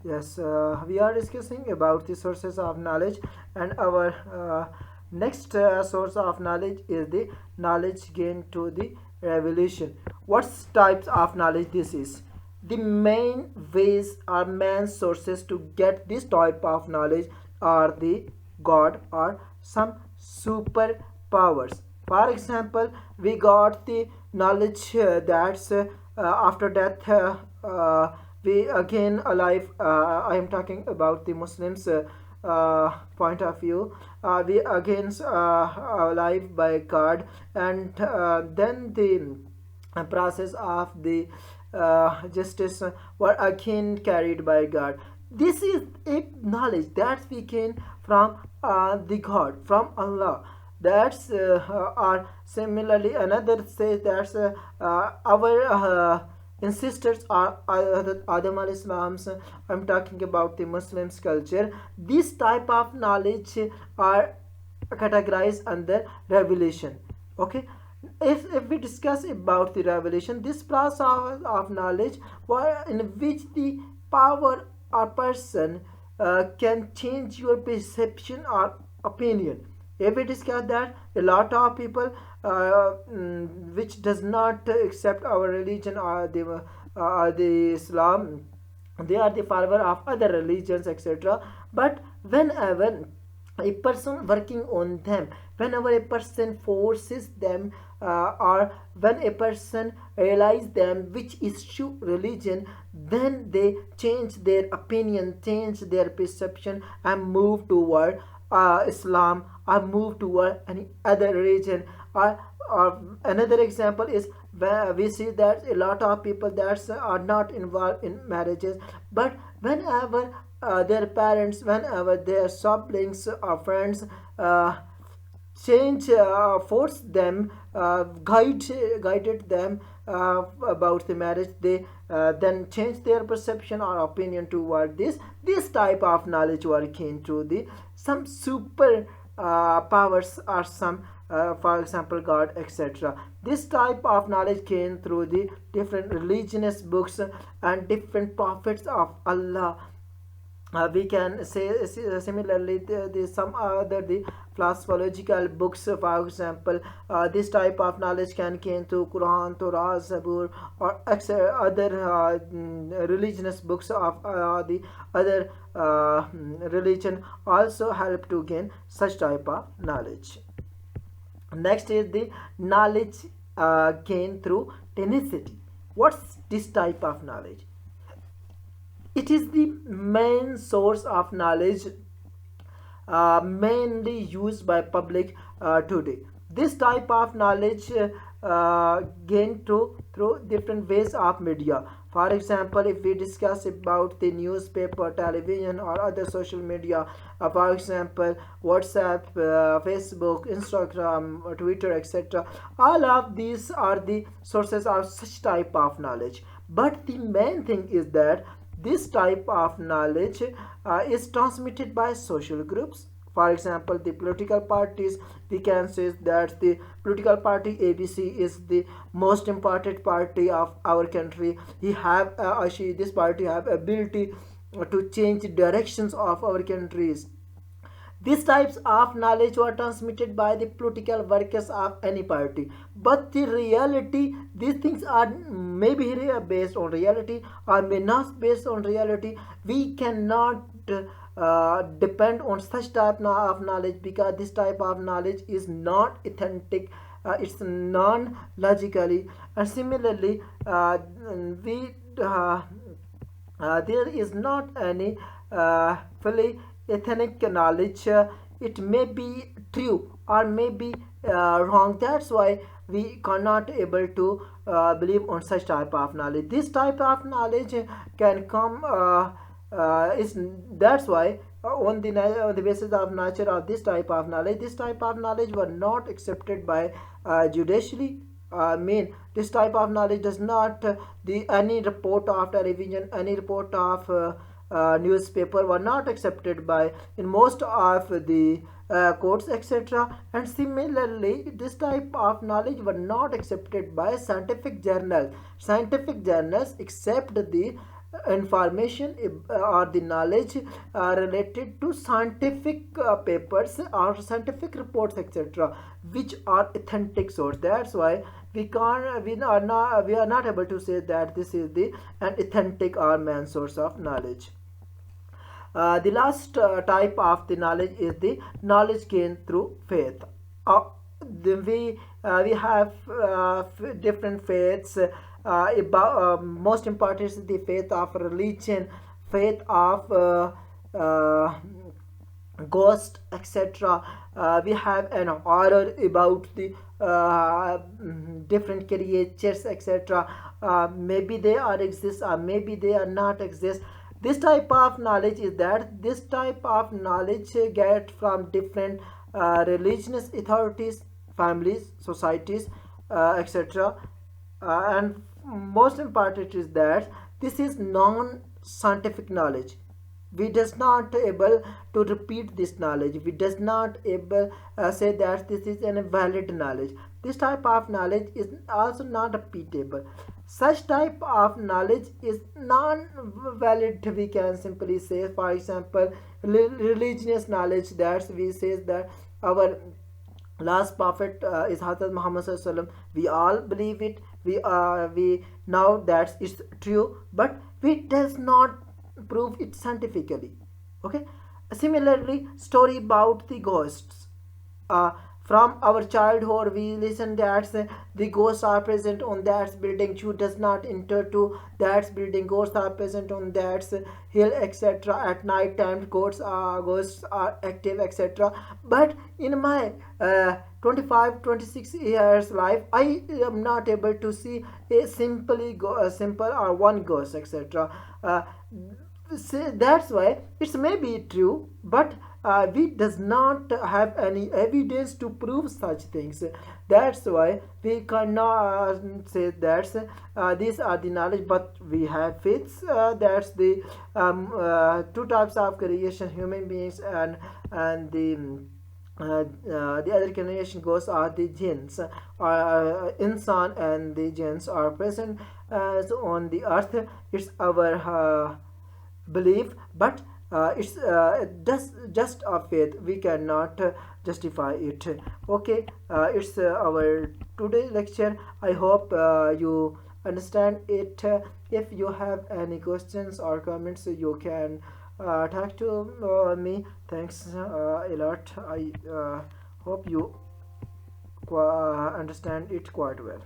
Yes, we are discussing about the sources of knowledge, and our next source of knowledge is the knowledge gained to the revelation. What types of knowledge this is? The main ways or main sources to get this type of knowledge are the God or some superpowers. For example, we got the knowledge that's after death. We again alive. I am talking about the Muslims point of view. We again alive by God, and then the process of the justice were again carried by God. This is a knowledge that we gain from the God, from Allah. That's or similarly another says that's our ancestors are Adam al Islam's. I'm talking about the Muslims culture. This type of knowledge are categorized under revelation. Okay, if we discuss about the revelation, this process of knowledge in which the power or person can change your perception or opinion. If we discuss that, a lot of people which does not accept our religion or the Islam, they are the follower of other religions, etc. But whenever a person working on them, whenever a person forces them, or when a person realize them which is true religion, then they change their opinion, change their perception, and move toward Islam, or move toward any other religion. Or another example is where we see that a lot of people that are not involved in marriages, but whenever their parents, whenever their siblings or friends change, force them, guided them about the marriage, they then change their perception or opinion toward this type of knowledge working to the some super powers or some for example God, etc. This type of knowledge came through the different religious books and different prophets of Allah. We can say similarly the some other the philosophical books, for example this type of knowledge can came to Quran, Torah, Zabur, or other religious books of the other religion also help to gain such type of knowledge. Next is the knowledge gained through tenacity. What's this type of knowledge? It is the main source of knowledge mainly used by public today. This type of knowledge gained through different ways of media. For example, if we discuss about the newspaper, television, or other social media, for example WhatsApp, Facebook, Instagram, Twitter, etc., all of these are the sources of such type of knowledge. But the main thing is that this type of knowledge is transmitted by social groups. For example, the political parties, we can say that the political party ABC is the most important party of our country. He have this party have ability to change directions of our countries. These types of knowledge were transmitted by the political workers of any party. But the reality, these things are maybe based on reality or may not based on reality. We cannot depend on such type of knowledge because this type of knowledge is not authentic. It's non-logically, and similarly, we there is not any fully ethnic knowledge. It may be true or may be wrong. That's why we cannot able to believe on such type of knowledge. This type of knowledge can come is that's why on the basis of nature of this type of knowledge were not accepted by judicially. Mean this type of knowledge does not the any report of television, any report of newspaper were not accepted by in most of the courts, etc. And similarly this type of knowledge were not accepted by scientific journals. Scientific journals accept the information or the knowledge related to scientific papers or scientific reports, etc., which are authentic source. That's why we are not able to say that this is the an authentic or main source of knowledge. The last type of the knowledge is the knowledge gained through faith. Uh, we have different faiths. Most important is the faith of religion, faith of ghost, etc. We have an horror about the different creatures, etc. Maybe they are exist or maybe they are not exist. This type of knowledge is that this type of knowledge get from different religious authorities, families, societies, etc. And most important is that this is non-scientific knowledge. We does not able to repeat this knowledge. We does not able say that this is an valid knowledge. This type of knowledge is also not repeatable. Such type of knowledge is non-valid. We can simply say, for example, religious knowledge, that we says that our last prophet is Hazrat Muhammad Sallallahu Alaihi Wasallam. We all believe it. We know that it's true, but we does not prove it scientifically. Okay. Similarly, story about the ghosts. Uh, from our childhood, we listen that the ghosts are present on that building. You does not enter to that building. Ghosts are present on that hill, etc. At night time, ghosts are active, etc. But in my 25 26 years life, I am not able to see a simple or one ghost, etc. That's why it's maybe true, but we does not have any evidence to prove such things. That's why we cannot say that these are the knowledge, but we have faiths. That's the two types of creation: human beings and the other creation goes are the jinns. Insan and the jinns are present so on the earth. It's our belief, but it's just a faith. We cannot justify it. Okay, it's our today lecture. I hope you understand it. If you have any questions or comments, you can talk to me. Thanks a lot. I hope you understand it quite well.